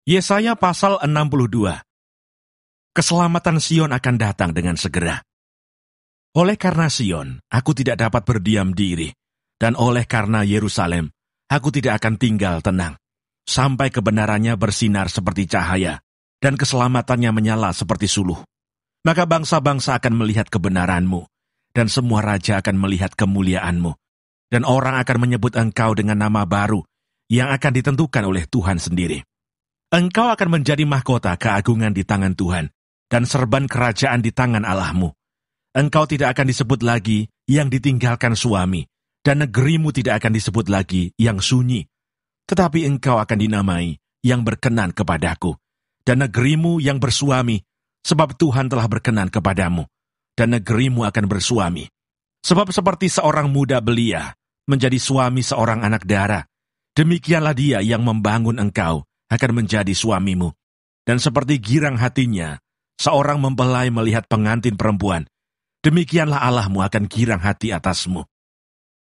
Yesaya pasal 62. Keselamatan Sion akan datang dengan segera. Oleh karena Sion, aku tidak dapat berdiam diri, dan oleh karena Yerusalem, aku tidak akan tinggal tenang, sampai kebenarannya bersinar seperti cahaya, dan keselamatannya menyala seperti suluh. Maka bangsa-bangsa akan melihat kebenaranmu, dan semua raja akan melihat kemuliaanmu, dan orang akan menyebut engkau dengan nama baru, yang akan ditentukan oleh Tuhan sendiri. Engkau akan menjadi mahkota keagungan di tangan Tuhan, dan serban kerajaan di tangan Allahmu. Engkau tidak akan disebut lagi yang ditinggalkan suami, dan negerimu tidak akan disebut lagi yang sunyi. Tetapi engkau akan dinamai yang berkenan kepadaku, dan negerimu yang bersuami, sebab Tuhan telah berkenan kepadamu, dan negerimu akan bersuami. Sebab seperti seorang muda belia menjadi suami seorang anak dara, demikianlah dia yang membangun engkau akan menjadi suamimu. Dan seperti girang hatinya, seorang mempelai melihat pengantin perempuan, demikianlah Allahmu akan girang hati atasmu.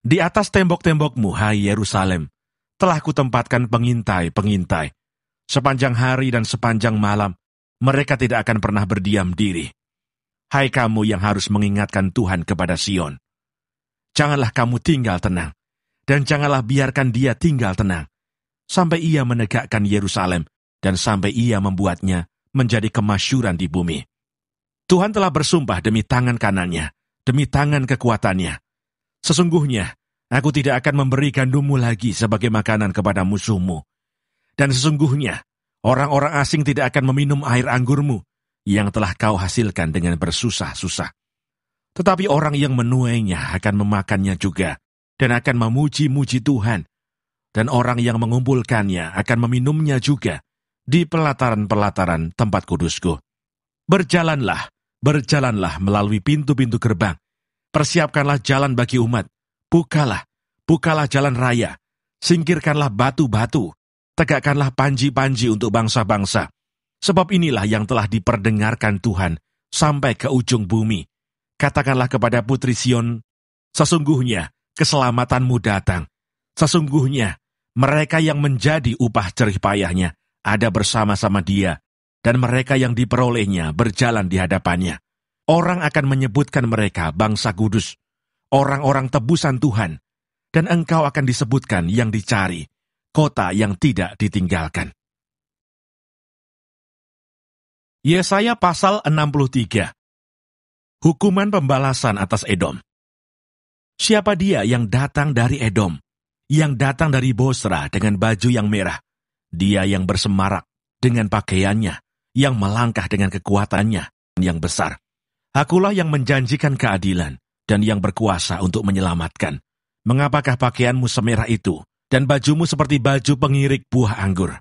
Di atas tembok-tembokmu, hai Yerusalem, telah kutempatkan pengintai-pengintai. Sepanjang hari dan sepanjang malam, mereka tidak akan pernah berdiam diri. Hai kamu yang harus mengingatkan Tuhan kepada Sion, janganlah kamu tinggal tenang, dan janganlah biarkan dia tinggal tenang, sampai ia menegakkan Yerusalem, dan sampai ia membuatnya menjadi kemasyhuran di bumi. Tuhan telah bersumpah demi tangan kanannya, demi tangan kekuatannya. Sesungguhnya, aku tidak akan memberi gandummu lagi sebagai makanan kepada musuhmu. Dan sesungguhnya, orang-orang asing tidak akan meminum air anggurmu, yang telah kau hasilkan dengan bersusah-susah. Tetapi orang yang menuainya akan memakannya juga, dan akan memuji-muji Tuhan. Dan orang yang mengumpulkannya akan meminumnya juga di pelataran-pelataran tempat kudusku. Berjalanlah, berjalanlah melalui pintu-pintu gerbang. Persiapkanlah jalan bagi umat. Bukalah jalan raya. Singkirkanlah batu-batu. Tegakkanlah panji-panji untuk bangsa-bangsa. Sebab inilah yang telah diperdengarkan Tuhan sampai ke ujung bumi. Katakanlah kepada putri Sion, sesungguhnya keselamatanmu datang. Sesungguhnya mereka yang menjadi upah jerih payahnya ada bersama-sama dia, dan mereka yang diperolehnya berjalan di hadapannya. Orang akan menyebutkan mereka bangsa kudus, orang-orang tebusan Tuhan, dan engkau akan disebutkan yang dicari, kota yang tidak ditinggalkan. Yesaya pasal 63. Hukuman pembalasan atas Edom. Siapa dia yang datang dari Edom, yang datang dari Bosra dengan baju yang merah? Dia yang bersemarak dengan pakaiannya, yang melangkah dengan kekuatannya yang besar. Akulah yang menjanjikan keadilan, dan yang berkuasa untuk menyelamatkan. Mengapakah pakaianmu semerah itu, dan bajumu seperti baju pengirik buah anggur?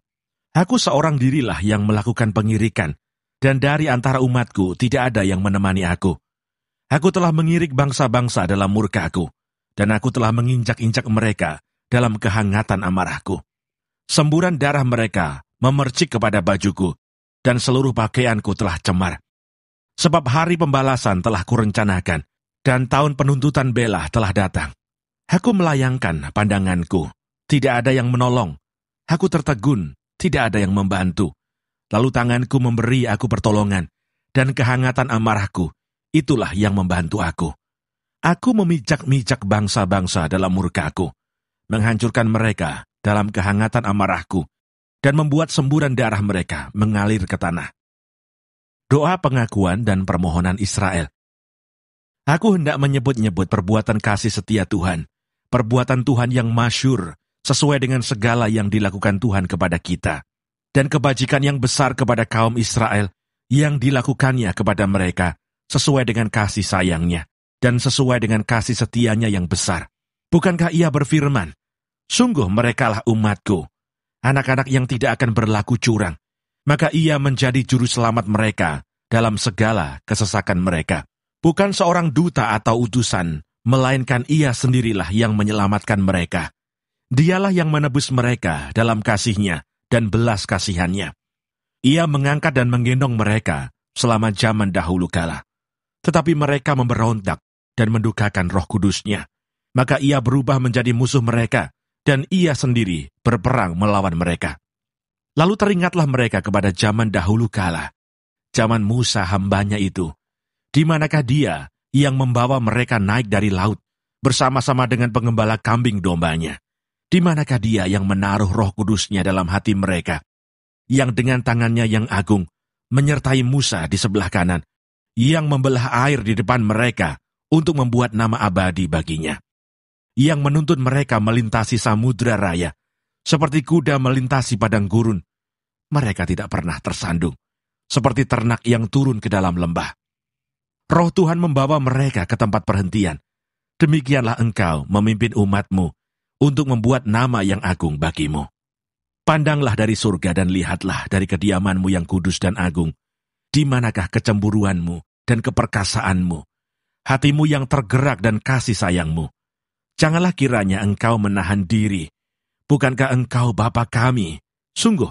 Aku seorang dirilah yang melakukan pengirikan, dan dari antara umatku tidak ada yang menemani aku. Aku telah mengirik bangsa-bangsa dalam murka-Ku, dan aku telah menginjak-injak mereka dalam kehangatan amarahku. Semburan darah mereka memercik kepada bajuku, dan seluruh pakaianku telah cemar. Sebab hari pembalasan telah kurencanakan, dan tahun penuntutan bela telah datang. Aku melayangkan pandanganku, tidak ada yang menolong. Aku tertegun, tidak ada yang membantu. Lalu tanganku memberi aku pertolongan, dan kehangatan amarahku, itulah yang membantu aku. Aku memijak-mijak bangsa-bangsa dalam murka-Ku, menghancurkan mereka dalam kehangatan amarahku, dan membuat semburan darah mereka mengalir ke tanah. Doa pengakuan dan permohonan Israel. Aku hendak menyebut-nyebut perbuatan kasih setia Tuhan, perbuatan Tuhan yang masyhur, sesuai dengan segala yang dilakukan Tuhan kepada kita, dan kebajikan yang besar kepada kaum Israel, yang dilakukannya kepada mereka, sesuai dengan kasih sayangnya, dan sesuai dengan kasih setianya yang besar. Bukankah ia berfirman, sungguh merekalah umatku, anak-anak yang tidak akan berlaku curang, maka ia menjadi juru selamat mereka dalam segala kesesakan mereka. Bukan seorang duta atau utusan, melainkan ia sendirilah yang menyelamatkan mereka. Dialah yang menebus mereka dalam kasihnya dan belas kasihannya. Ia mengangkat dan menggendong mereka selama zaman dahulu kala. Tetapi mereka memberontak dan mendukakan Roh Kudusnya. Maka ia berubah menjadi musuh mereka, dan ia sendiri berperang melawan mereka. Lalu teringatlah mereka kepada zaman dahulu kala, zaman Musa hambanya itu. Di manakah dia yang membawa mereka naik dari laut bersama-sama dengan pengembala kambing dombanya? Di manakah dia yang menaruh Roh Kudusnya dalam hati mereka, yang dengan tangannya yang agung menyertai Musa di sebelah kanan, yang membelah air di depan mereka untuk membuat nama abadi baginya, yang menuntun mereka melintasi samudra raya, seperti kuda melintasi padang gurun. Mereka tidak pernah tersandung, seperti ternak yang turun ke dalam lembah. Roh Tuhan membawa mereka ke tempat perhentian. Demikianlah engkau memimpin umat-Mu untuk membuat nama yang agung bagimu. Pandanglah dari surga dan lihatlah dari kediaman-Mu yang kudus dan agung, di manakah kecemburuan-Mu dan keperkasaanmu, hatimu yang tergerak dan kasih sayangmu. Janganlah kiranya engkau menahan diri. Bukankah engkau Bapa kami? Sungguh,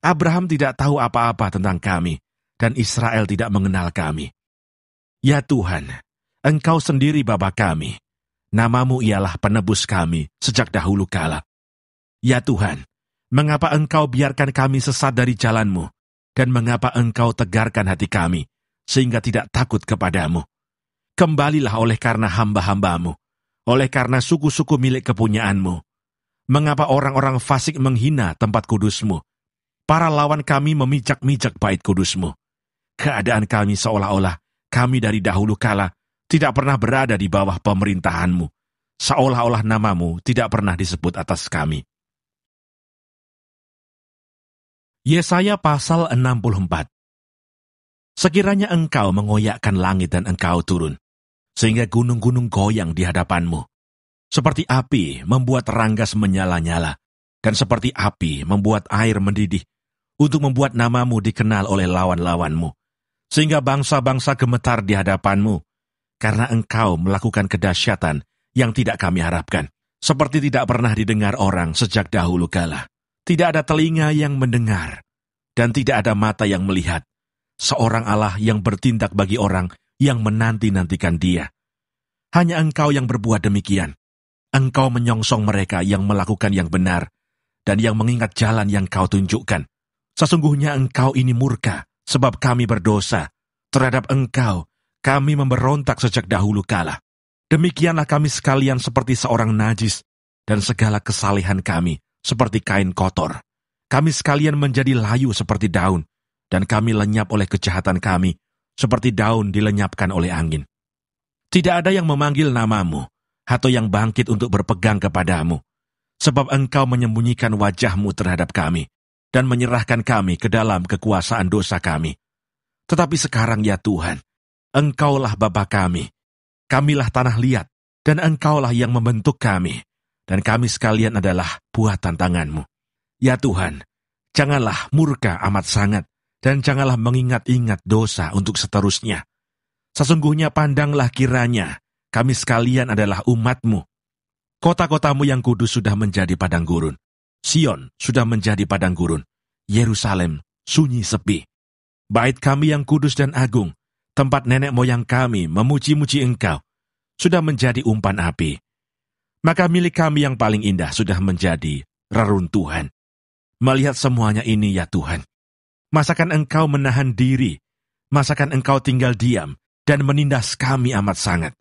Abraham tidak tahu apa-apa tentang kami, dan Israel tidak mengenal kami. Ya Tuhan, engkau sendiri Bapa kami. Namamu ialah penebus kami sejak dahulu kala. Ya Tuhan, mengapa engkau biarkan kami sesat dari jalan-Mu, dan mengapa engkau tegarkan hati kami, sehingga tidak takut kepadamu? Kembalilah oleh karena hamba-hambamu, oleh karena suku-suku milik kepunyaanmu. Mengapa orang-orang fasik menghina tempat kudus-Mu? Para lawan kami memijak-mijak bait kudus-Mu. Keadaan kami seolah-olah kami dari dahulu kala tidak pernah berada di bawah pemerintahan-Mu, seolah-olah namamu tidak pernah disebut atas kami. Yesaya pasal 64. Sekiranya engkau mengoyakkan langit dan engkau turun, sehingga gunung-gunung goyang di hadapan-Mu, seperti api membuat ranggas menyala-nyala, dan seperti api membuat air mendidih, untuk membuat namamu dikenal oleh lawan-lawan-Mu, sehingga bangsa-bangsa gemetar di hadapan-Mu, karena engkau melakukan kedahsyatan yang tidak kami harapkan, seperti tidak pernah didengar orang sejak dahulu kala. Tidak ada telinga yang mendengar, dan tidak ada mata yang melihat, seorang Allah yang bertindak bagi orang yang menanti-nantikan Dia. Hanya engkau yang berbuat demikian. Engkau menyongsong mereka yang melakukan yang benar, dan yang mengingat jalan yang kau tunjukkan. Sesungguhnya engkau ini murka, sebab kami berdosa. Terhadap engkau, kami memberontak sejak dahulu kala. Demikianlah kami sekalian seperti seorang najis, dan segala kesalehan kami seperti kain kotor. Kami sekalian menjadi layu seperti daun, dan kami lenyap oleh kejahatan kami, seperti daun dilenyapkan oleh angin. Tidak ada yang memanggil namamu, atau yang bangkit untuk berpegang kepadamu, sebab engkau menyembunyikan wajahmu terhadap kami, dan menyerahkan kami ke dalam kekuasaan dosa kami. Tetapi sekarang ya Tuhan, engkaulah Bapa kami, kamilah tanah liat, dan engkaulah yang membentuk kami, dan kami sekalian adalah buatan tangan-Mu. Ya Tuhan, janganlah murka amat sangat, dan janganlah mengingat-ingat dosa untuk seterusnya. Sesungguhnya pandanglah kiranya, kami sekalian adalah umat-Mu. Kota-kotamu yang kudus sudah menjadi padang gurun. Sion sudah menjadi padang gurun. Yerusalem sunyi sepi. Bait kami yang kudus dan agung, tempat nenek moyang kami memuji-muji Engkau, sudah menjadi umpan api. Maka milik kami yang paling indah sudah menjadi reruntuhan. Melihat semuanya ini ya Tuhan, masakan Engkau menahan diri, masakan Engkau tinggal diam dan menindas kami amat sangat.